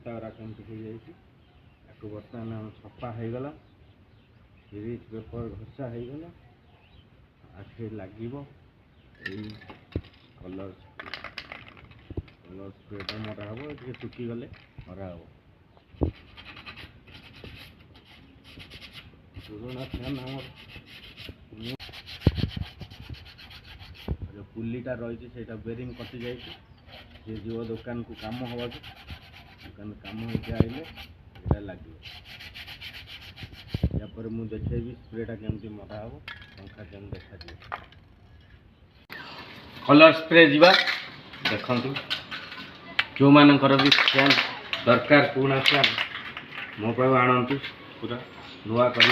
सूता केमती हो जाए बर्तमान सफा हो गला सीरीज पेपर घसा हो गला आखिर लगे कलर स्प्रेटा मरा हम ये सुखी गले मरा हम पुराना फैन आम जो पुलीटा रही है बेरिंग कटि जाए जीव दुकान को कम हवा दुकान कम होके आइले ये लगे यापर मुझे देखेबी स्प्रेटा केमती मरा हम पंखा केम देखा कलर स्प्रे जीवा देखु जो मानकर भी फैन दरकार पुणा फैन मो पास आणतु पूरा नुआ कर